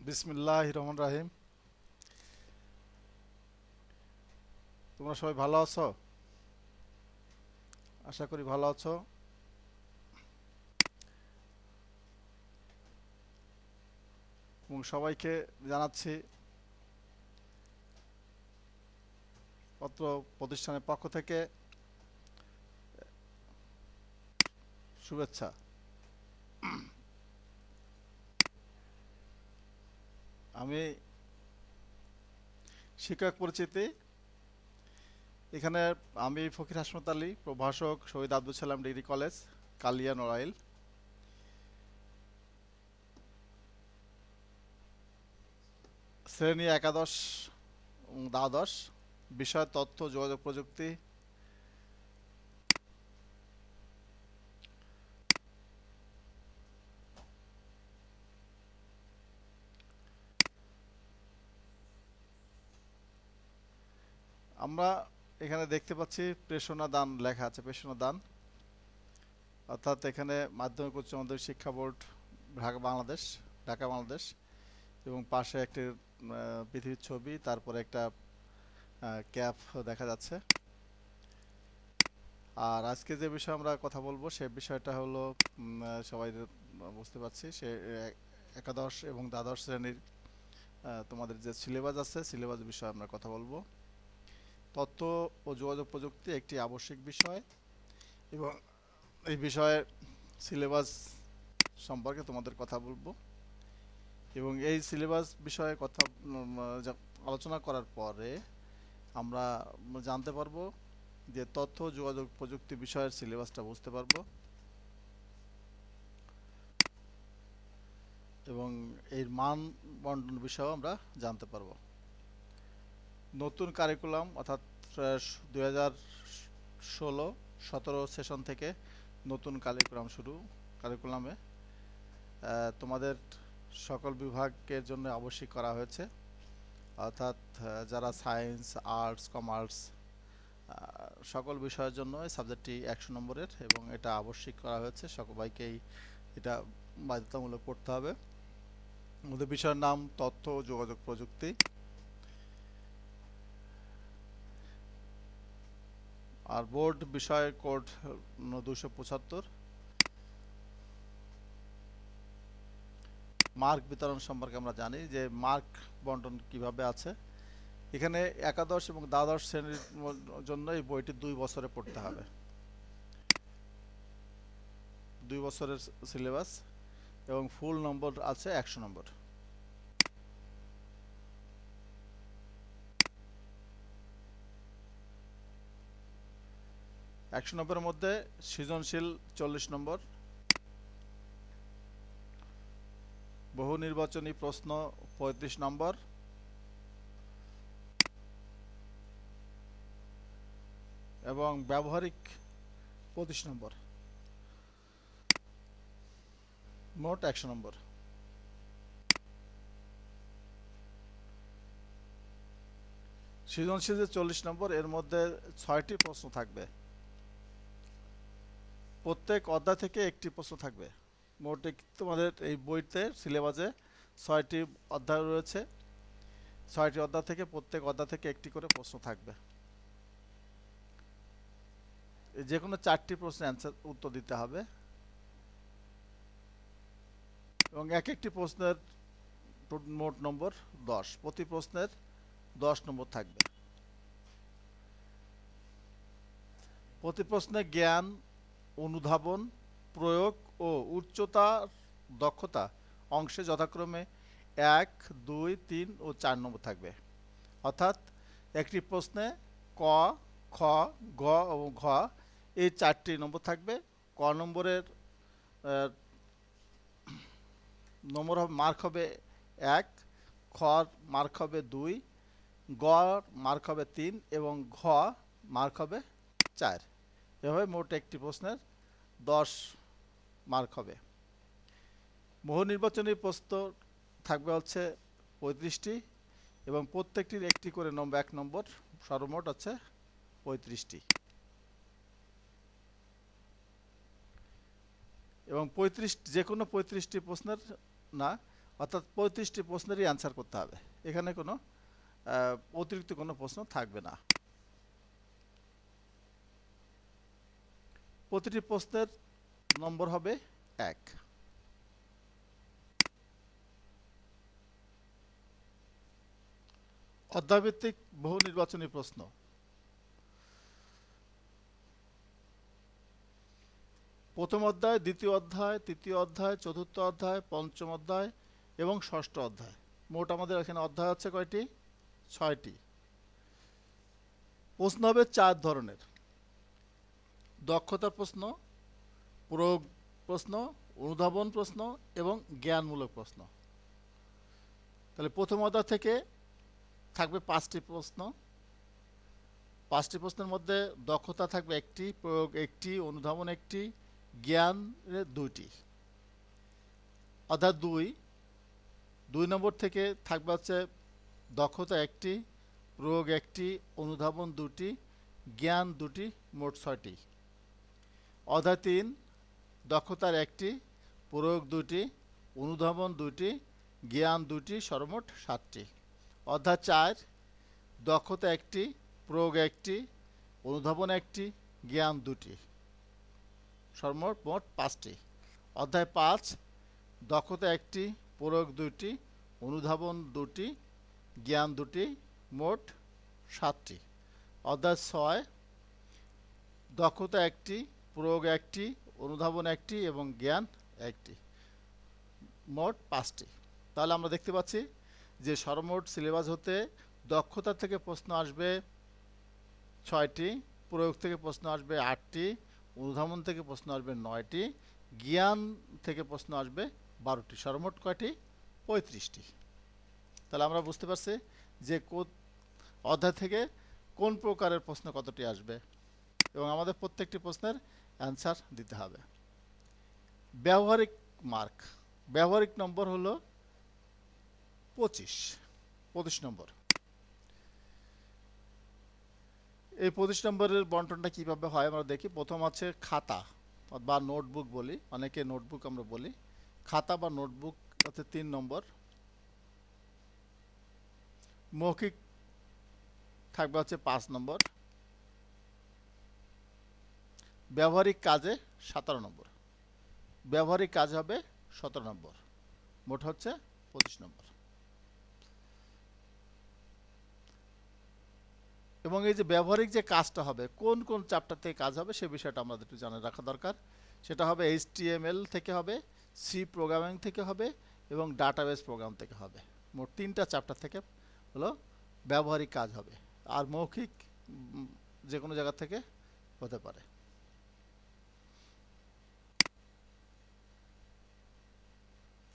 বিসমিল্লাহির রহমানির রহিম। তোমরা সবাই ভালো আছো? আশা করি ভালো আছো। এবং সবাইকে জানাচ্ছি পত্র প্রতিষ্ঠানের পক্ষ থেকে শুভেচ্ছা। আমি শিক্ষক পরিচিতি এখানে। আমি ফকির হাসমত আলী, প্রভাষক, শহীদ আব্দুল সালাম ডিগ্রি কলেজ, কালিয়া নড়াইল। শ্রেণী একাদশ এবং দ্বাদশ, বিষয় তথ্য যোগাযোগ প্রযুক্তি। আমরা এখানে দেখতে পাচ্ছি প্রেষণা দান লেখা আছে। প্রেষণা দান অর্থাৎ এখানে মাধ্যমিক উচ্চ মাধ্যমিক শিক্ষা বোর্ড ঢাকা বাংলাদেশ, ঢাকা বাংলাদেশ, এবং পাশে একটি পৃথিবীর ছবি, তারপরে একটা ক্যাপ দেখা যাচ্ছে। আর আজকে যে বিষয়ে আমরা কথা বলবো সে বিষয়টা হলো সবাই বুঝতে পারছি, সে একাদশ এবং দ্বাদশ শ্রেণীর তোমাদের যে সিলেবাস আছে, সিলেবাস বিষয়ে আমরা কথা বলবো। তথ্য ও যোগাযোগ প্রযুক্তি একটি আবশ্যিক বিষয় এবং এই বিষয়ে সিলেবাস সম্পর্কে তোমাদের কথা বলবো। এবং এই সিলেবাস বিষয়ে কথা আলোচনা করার পরে আমরা জানতে পারবো যে তথ্য যোগাযোগ প্রযুক্তি বিষয়ের সিলেবাসটা বুঝতে পারবো এবং এর মান বন্টন বিষয়েও আমরা জানতে পারবো। নতুন কারিকুলাম অর্থাৎ 2016-17 সেশন থেকে নতুন কারিকুলামে তোমাদের সকল বিভাগের জন্য আবশ্যিক করা হয়েছে। অর্থাৎ যারা সায়েন্স, আর্টস, কমার্স সকল বিষয়ের জন্য এই সাবজেক্টটি 100 নম্বরের এবং এটা আবশ্যিক করা হয়েছে। সবাইকেই এটা বাধ্যতামূলক পড়তে হবে। আমাদের বিষয়ের নাম তথ্য ও যোগাযোগ প্রযুক্তি। আর বোর্ড বিষয় কোড 275। মার্ক বিতরণ সম্পর্কে আমরা জানি যে মার্ক বন্টন কিভাবে আছে। এখানে একাদশ এবং দ্বাদশ শ্রেণীর জন্য এই বইটি 2 বছরে পড়তে হবে। 2 বছরের সিলেবাস এবং ফুল নম্বর আছে 100 নম্বর। একশো নম্বরের মধ্যে সৃজনশীল 40 নম্বর, বহু নির্বাচনী প্রশ্ন 35 নম্বর, এবং ব্যবহারিক 25 নম্বর, মোট 100 নম্বর। সৃজনশীল যে 40 নম্বর, এর মধ্যে 6টি প্রশ্ন থাকবে। প্রত্যেক অধ্যায় থেকে একটি প্রশ্ন থাকবে। মোট তোমাদের এই বইতে সিলেবাসে 6টি অধ্যায় রয়েছে। 6টি অধ্যায় থেকে প্রত্যেক অধ্যায় থেকে একটি করে প্রশ্ন থাকবে। যে কোনো 4টি প্রশ্নের উত্তর দিতে হবে এবং এক একটি প্রশ্নের মোট নম্বর 10। প্রতি প্রশ্নের 10 নম্বর থাকবে। প্রতি প্রশ্নে জ্ঞান, অনুধাবন, প্রয়োগ ও উচ্চতার দক্ষতা অংশে যথাক্রমে 1, 2, 3 ও 4 নম্বর থাকবে। অর্থাৎ একটি প্রশ্নে ক, খ, গ এবং ঘ এই 4টি নম্বর থাকবে। ক নম্বরের মার্ক হবে 1, খ মার্ক হবে 2, গ মার্ক হবে 3 এবং ঘ মার্ক হবে 4। এভাবে মোট একটি প্রশ্নের 10 মার্ক হবে। বহু নির্বাচনী প্রশ্ন থাকবে হচ্ছে 35টি এবং প্রত্যেকটির একটি করে নম্বর 1 নম্বর, সর্বমোট হচ্ছে 35টি। এবং যে কোনো 35টি প্রশ্নের না, অর্থাৎ 35টি প্রশ্নেরই অ্যান্সার করতে হবে, এখানে কোনো অতিরিক্ত কোনো প্রশ্ন থাকবে না। প্রতিটি প্রশ্নের নম্বর হবে 1। অধ্যায়ভিত্তিক বহু নির্বাচনী প্রশ্ন। প্রথম অধ্যায়, দ্বিতীয় অধ্যায়, তৃতীয় অধ্যায়, চতুর্থ অধ্যায়, পঞ্চম অধ্যায় এবং ষষ্ঠ অধ্যায়। মোট আমাদের এখানে অধ্যায় হচ্ছে কয়টি? 6টি। প্রশ্ন হবে 4 ধরনের: দক্ষতার প্রশ্ন, প্রয়োগ প্রশ্ন, অনুধাবন প্রশ্ন এবং জ্ঞানমূলক প্রশ্ন। তাহলে প্রথম অধ্যায় থেকে থাকবে 5টি প্রশ্ন। 5টি প্রশ্নের মধ্যে দক্ষতা থাকবে 1টি, প্রয়োগ 1টি, অনুধাবন 1টি, জ্ঞানের 2টি। অধ্যায় 2 নম্বর থেকে থাকবে হচ্ছে দক্ষতা 1টি, প্রয়োগ 1টি, অনুধাবন 2টি, জ্ঞান 2টি, মোট 6টি। অধ্যায় 3 দক্ষতার 1টি, প্রয়োগ 2টি, অনুধাবন 2টি, জ্ঞান 2টি, সর্বমোট 7টি। অধ্যায় 4 দক্ষতা 1টি, প্রয়োগ 1টি, অনুধাবন 1টি, জ্ঞান 2টি, সর্বমোট 5টি। অধ্যায় 5 দক্ষতা 1টি, প্রয়োগ 2টি, অনুধাবন 2টি, জ্ঞান 2টি, মোট 7টি। অধ্যায় 6 দক্ষতা 1টি, প্রয়োগ 1টি, অনুধাবন 1টি এবং জ্ঞান 1টি, মোট 5টি। তাহলে আমরা দেখতে পাচ্ছি যে সর্বমোট সিলেবাস হতে দক্ষতা থেকে প্রশ্ন আসবে 6টি, প্রয়োগ থেকে প্রশ্ন আসবে 8টি, অনুধাবন থেকে প্রশ্ন আসবে 9টি, জ্ঞান থেকে প্রশ্ন আসবে 12টি, সর্বমোট কয়টি? 35টি। তাহলে আমরা বুঝতে পারছি যে অধ্যায় থেকে কোন প্রকারের প্রশ্ন কতটি আসবে এবং আমাদের প্রত্যেকটি প্রশ্নের অ্যান্সার দিতে হবে। ব্যবহারিক মার্ক, ব্যবহারিক নম্বর হলো 25 নম্বর। এই 25 নম্বরের বন্টনটা কিভাবে হয় আমরা দেখি। প্রথম আছে খাতা বা নোটবুক বলি, অনেকে নোটবুক আমরা বলি। খাতা বা নোটবুক হচ্ছে 3 নম্বর। মৌখিক থাকবে হচ্ছে 5 নম্বর। ব্যবহারিক কাজে 17 নম্বর। ব্যবহারিক কাজ হবে 17 নম্বর। মোট হচ্ছে 25 নম্বর। এবং এই যে ব্যবহারিক যে কাজটা হবে, কোন কোন চ্যাপ্টার থেকে কাজ হবে সে বিষয়টা আমাদের একটু জানা রাখা দরকার। সেটা হবে HTML থেকে হবে, সি প্রোগ্রামিং থেকে হবে এবং ডাটাবেস প্রোগ্রাম থেকে হবে। মোট 3টা চ্যাপ্টার থেকে হলো ব্যবহারিক কাজ হবে। আর মৌখিক যে কোনো জায়গা থেকে হতে পারে।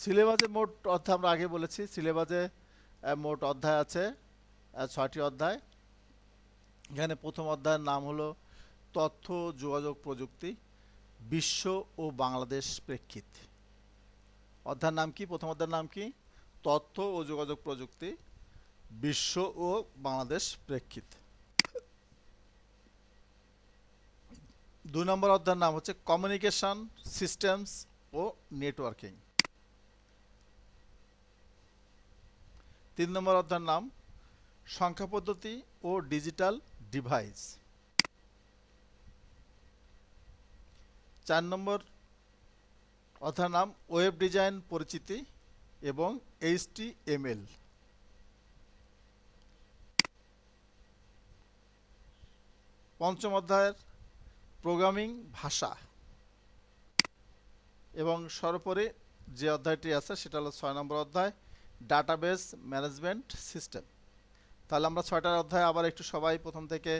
সিলেবাসে মোট অধ্যায় আমরা আগে বলেছি, সিলেবাসে মোট অধ্যায় আছে 6টি অধ্যায়। এখানে প্রথম অধ্যায়ের নাম হলো তথ্য যোগাযোগ প্রযুক্তি, বিশ্ব ও বাংলাদেশ প্রেক্ষিত। অধ্যায়ের নাম কি? প্রথম অধ্যায়ের নাম কি? তথ্য ও যোগাযোগ প্রযুক্তি, বিশ্ব ও বাংলাদেশ প্রেক্ষিত। 2 নম্বর অধ্যায়ের নাম হচ্ছে কমিউনিকেশন সিস্টেমস ও নেটওয়ার্কিং। 3 নম্বর অধ্যায়ের নাম সংখ্যা পদ্ধতি ও ডিজিটাল ডিভাইস। 4 নম্বর অধ্যায়ের নাম ওয়েব ডিজাইন পরিচিতি এবং HTML। 5ম অধ্যায়ের প্রোগ্রামিং ভাষা এবং সর্বোপরি যে অধ্যায়টি আছে সেটা হলো 6 নম্বর অধ্যায় ডাটাবেস ম্যানেজমেন্ট সিস্টেম। তাহলে আমরা 6টার অধ্যায় আবার একটু সবাই প্রথম থেকে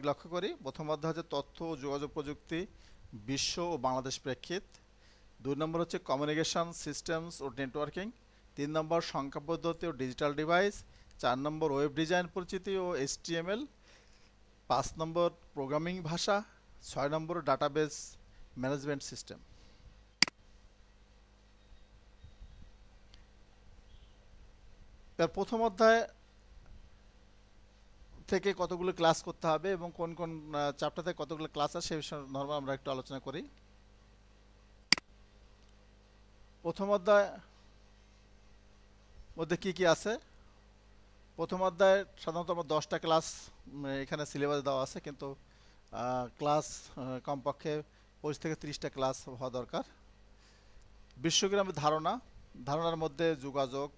লক্ষ্য করি। প্রথম অধ্যায় হচ্ছে তথ্য ও যোগাযোগ প্রযুক্তি, বিশ্ব ও বাংলাদেশ প্রেক্ষিত। 2 নম্বর হচ্ছে কমিউনিকেশন সিস্টেমস ও নেটওয়ার্কিং। 3 নম্বর সংখ্যা পদ্ধতি ও ডিজিটাল ডিভাইস। 4 নম্বর ওয়েব ডিজাইন পরিচিতি ও HTML। 5 নম্বর প্রোগ্রামিং ভাষা। 6 নম্বর ডাটাবেস ম্যানেজমেন্ট সিস্টেম। তার প্রথম অধ্যায় থেকে কতগুলো ক্লাস করতে হবে এবং কোন কোন চ্যাপ্টার থেকে কতগুলো ক্লাস আছে সেই বিষয়ে নরমাল আমরা একটু আলোচনা করি। প্রথম অধ্যায় মধ্যে কি কি আছে? প্রথম অধ্যায়ে সাধারণত আমার 10টা ক্লাস এখানে সিলেবাস দেওয়া আছে, কিন্তু ক্লাস কমপক্ষে 25 থেকে 30টা ক্লাস হওয়া দরকার। বিশ্বগ্রামের ধারণা, ধারণার মধ্যে যোগাযোগ,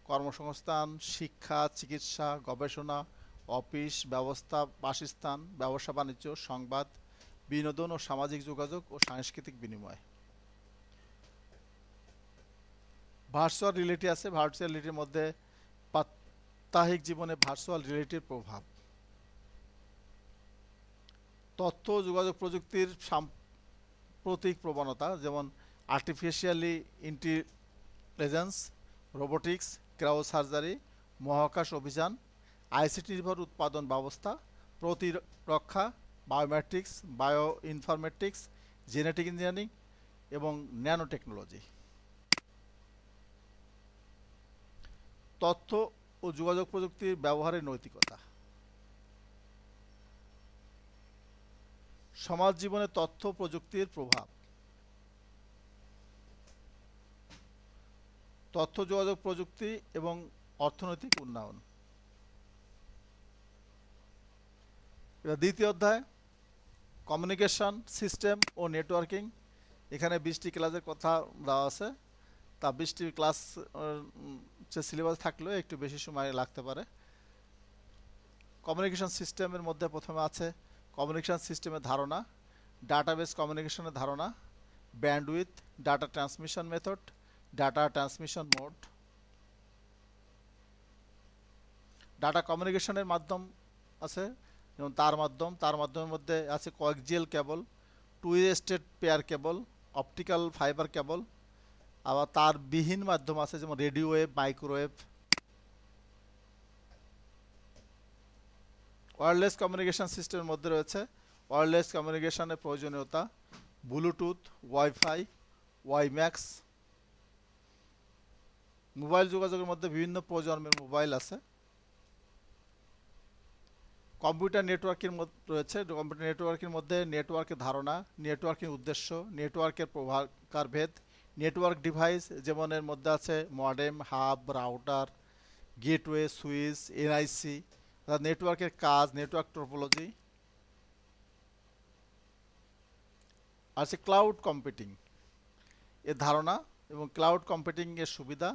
কর্মসংস্থান, শিক্ষা, চিকিৎসা, গবেষণা, অফিস ব্যবস্থা, বাসস্থান, ব্যবসা বাণিজ্য, সংবাদ, বিনোদন ও সামাজিক যোগাযোগ ও সাংস্কৃতিক বিনিময়। ভার্চুয়াল রিয়েলিটি আছে। ভার্চুয়াল রিয়েলিটির মধ্যে সাপ্তাহিক জীবনে ভার্চুয়াল রিয়েলিটির প্রভাব, তথ্য ও যোগাযোগ প্রযুক্তির সাম্প্রতিক প্রবণতা, যেমন আর্টিফিশিয়ালি ইন্টেলিজেন্স, রোবোটিক্স, ক্রাও সার্জারি, মহাকাশ অভিযান, আইসিটি নির্ভর উৎপাদন ব্যবস্থা, প্রতিরক্ষা, biometrics, bio informatics, genetic engineering এবং ন্যানো টেকনোলজি। তথ্য ও যোগাযোগ প্রযুক্তির ব্যবহারের নৈতিকতা, সমাজ জীবনে তথ্য প্রযুক্তির প্রভাব, তথ্য যোগাযোগ প্রযুক্তি এবং অর্থনৈতিক উন্নয়ন। এবার দ্বিতীয় অধ্যায় কমিউনিকেশন সিস্টেম ও নেটওয়ার্কিং। এখানে 20টি ক্লাসের কথা দেওয়া আছে, তা 20টি ক্লাস যে সিলেবাস থাকলেও একটু বেশি সময় লাগতে পারে। কমিউনিকেশন সিস্টেমের মধ্যে প্রথমে আছে কমিউনিকেশন সিস্টেমের ধারণা, ডাটাবেস কমিউনিকেশনের ধারণা, bandwidth, data transmission method, data transmission mode. Data কমিউনিকেশনের মাধ্যম আছে, যেমন তার মাধ্যমের মধ্যে আছে কোয়াক্সিয়াল কেবল, two state pair cable, optical fibre cable. আবার তার বিহীন মাধ্যম আছে, যেমন radio wave, microwave. Wireless communication সিস্টেমের মধ্যে রয়েছে ওয়্যারলেস কমিউনিকেশনের প্রয়োজনীয়তা, ব্লুটুথ, ওয়াইফাই, ওয়াইম্যাক্স। মোবাইল যোগাযোগের মধ্যে বিভিন্ন প্রজন্মের মোবাইল আছে। কম্পিউটার নেটওয়ার্কের মধ্যে রয়েছে কম্পিউটার নেটওয়ার্কের মধ্যে নেটওয়ার্কের ধারণা, নেটওয়ার্কের উদ্দেশ্য, নেটওয়ার্কের প্রকারভেদ, নেটওয়ার্ক ডিভাইস, যেমন এর মধ্যে আছে modem, hub, router, gateway, switch, NIC. নেটওয়ার্কের কাজ, নেটওয়ার্ক টোপোলজি। আছে ক্লাউড কম্পিউটিং এর ধারণা এবং ক্লাউড কম্পিউটিং এর সুবিধা,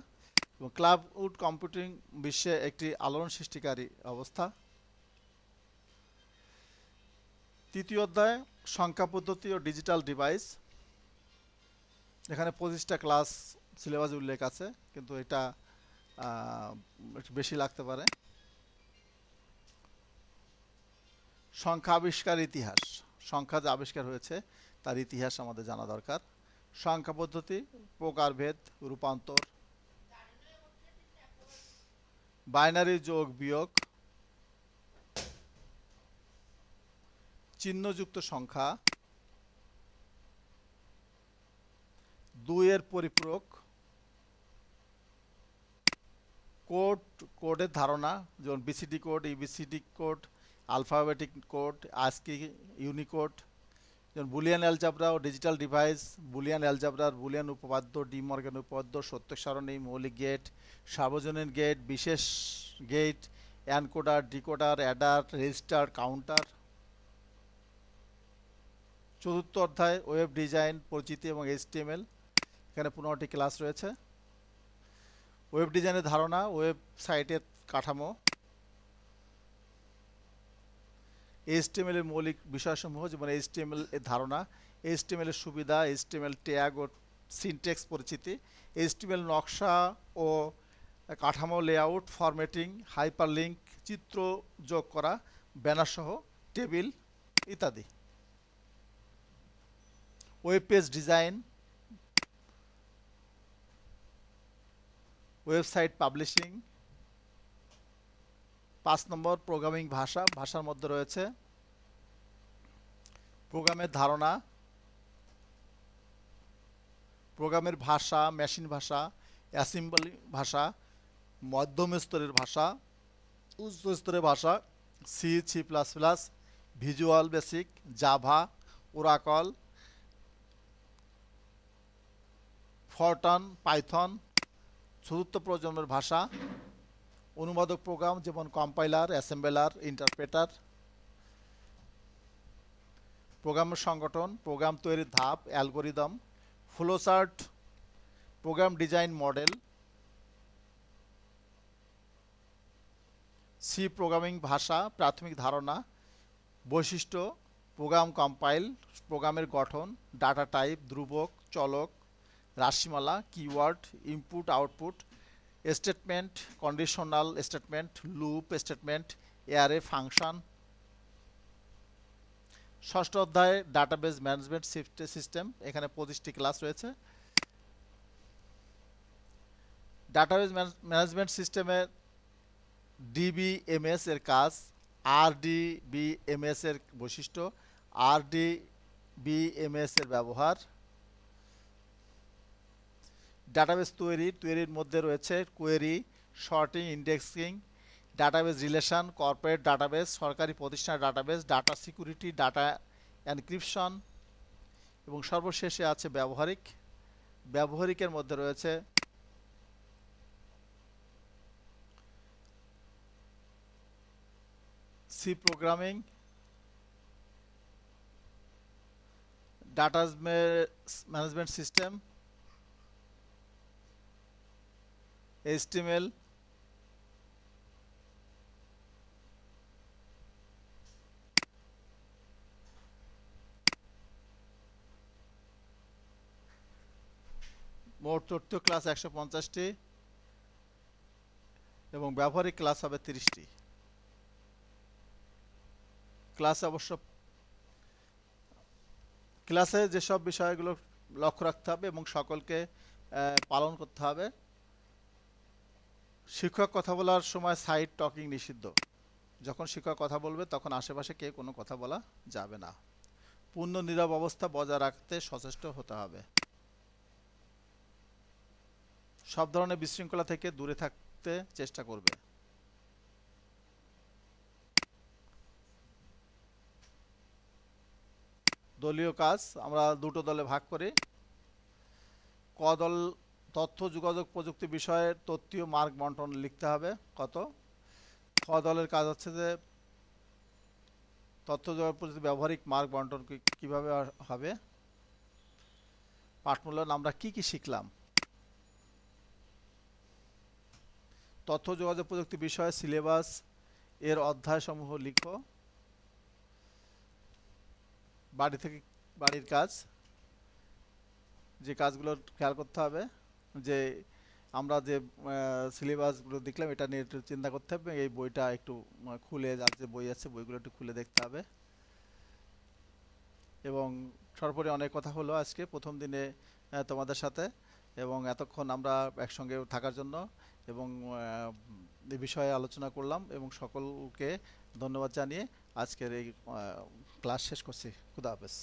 এবং ক্লাউড কম্পিউটিং বিশ্বে একটি আলোড়ন সৃষ্টিকারী অবস্থা। তৃতীয় অধ্যায় সংখ্যা পদ্ধতি ও ডিজিটাল ডিভাইস। এখানে 25টা ক্লাস সিলেবাস উল্লেখ আছে, কিন্তু এটা একটু বেশি লাগতে পারে। সংখ্যা আবিষ্কার ইতিহাস, সংখ্যা যে আবিষ্কার হয়েছে তার ইতিহাস আমাদের জানা দরকার। সংখ্যা পদ্ধতি, প্রকারভেদ, রূপান্তর, বাইনারি যোগ বিয়োগ, চিহ্নযুক্ত সংখ্যা, 2-এর পরিপূরক, কোডের ধারণা, যেমন BCD code, EBCD code, alphabetic code, ASCII, Unicode. যেমন বুলিয়ান অ্যালজাবরা ও ডিজিটাল ডিভাইস, বুলিয়ান অ্যালজাবরার বুলিয়ান উপপাদ্য, ডি মর্গান উপপাদ্য, সত্য সারণী, মৌলিক গেট, সার্বজনীন গেট, বিশেষ gate, encoder, decoder, adder, register, counter. চতুর্থ অধ্যায় ওয়েব ডিজাইন, পরিচিতি এবং এইচটিএমএল। এখানে 15টি ক্লাস রয়েছে। ওয়েব ডিজাইনের ধারণা, ওয়েবসাইটের কাঠামো, এইচটিএমএল এর মৌলিক বিষয়সমূহ, যেমন এইচটিএমএল এর ধারণা, এইচটিএমএল এর সুবিধা, এইচটিএমএল ট্যাগ ও সিনট্যাক্স পরিচিতি, এইচটিএমএল নকশা ও কাঠামো, লেআউট, ফরম্যাটিং, হাইপারলিঙ্ক, চিত্র যোগ করা, ব্যানার সহ টেবিল ইত্যাদি। Web page design, website publishing. 5 নম্বর প্রোগ্রামিং ভাষা, ভাষার মধ্যে রয়েছে প্রোগ্রামের ধারণা, প্রোগ্রামের ভাষা, মেশিন ভাষা, অ্যাসেম্বলি ভাষা, মধ্যম স্তরের ভাষা, উচ্চ স্তরের ভাষা, C, C plus plus, Visual Basic, Java, Oracle, Fortran, Python, চতুর্থ প্রজন্মের ভাষা, অনুবাদক প্রোগ্রাম যেমন কম্পাইলার, অ্যাসেম্বলার, ইন্টারপ্রেটার, প্রোগ্রামের সংগঠন, প্রোগ্রাম তৈরির ধাপ, algorithm, flowchart, program design model, C programming ভাষা, প্রাথমিক ধারণা, বৈশিষ্ট্য, প্রোগ্রাম কম্পাইল, প্রোগ্রামের গঠন, ডাটা টাইপ, ধ্রুবক, চলক, রাশিমালা, keyword, input output, statement, conditional statement, loop statement, array function. ষষ্ঠ অধ্যায়ে ডাটাবেজ ম্যানেজমেন্ট সিস্টেম, এখানে 25টি ক্লাস রয়েছে। ডাটাবেজ ম্যানেজমেন্ট সিস্টেমের ডিবিএমএস এর কাজ, আরডিবিএমএস এর বৈশিষ্ট্য, আরডিবিএমএস এর ব্যবহার। ডাটাবেজ তৈরির মধ্যে রয়েছে query, sorting, indexing, database relation, corporate database, সরকারি প্রতিষ্ঠানের database, data security, data encryption, এবং সর্বশেষে আছে ব্যবহারিকের মধ্যে রয়েছে C programming, data management system, HTML, মোট তথ্য ক্লাস 150টি এবং ব্যবহারিক ক্লাস হবে 30টি। ক্লাসে যেসব বিষয়গুলো লক্ষ্য রাখতে হবে এবং সকলকে পালন করতে হবে। শিক্ষক কথা বলার সময় সাইড টকিং নিষিদ্ধ। যখন শিক্ষক কথা বলবে তখন আশেপাশে কেউ কোনো কথা বলা যাবে না। পূর্ণ নীরব অবস্থা বজায় রাখতে সচেষ্ট হতে হবে। সব ধরনের বিশৃঙ্খলা থেকে দূরে থাকতে চেষ্টা করবে। দলীয় কাজ আমরা দুটো দলে ভাগ করি। ক দল তথ্য যোগাযোগ প্রযুক্তি বিষয়ে তথ্যীয় মার্ক বন্টন লিখতে হবে কত। খ দলের কাজ হচ্ছে যে তথ্য যোগাযোগ প্রযুক্তি ব্যবহারিক মার্ক বন্টন কিভাবে হবে। পাঠমূল্যায়ন আমরা কি শিখলাম। তথ্য যোগাযোগ প্রযুক্তি বিষয়ে সিলেবাস এর অধ্যায় সমূহ লিখো। বাড়ির কাজ, যে কাজগুলো খেয়াল করতে হবে, যে আমরা যে সিলেবাসগুলো দেখলাম এটা নিয়ে একটু চিন্তা করতে হবে। এই বইটা একটু খুলে, যার যে বই আছে বইগুলো একটু খুলে দেখতে হবে। এবং সর্বোপরি অনেক কথা হলো আজকে প্রথম দিনে তোমাদের সাথে, এবং এতক্ষণ আমরা একসঙ্গে থাকার জন্য এবং এই বিষয়ে আলোচনা করলাম, এবং সকলকে ধন্যবাদ জানিয়ে আজকের এই ক্লাস শেষ করছি। খুদা হাফেজ।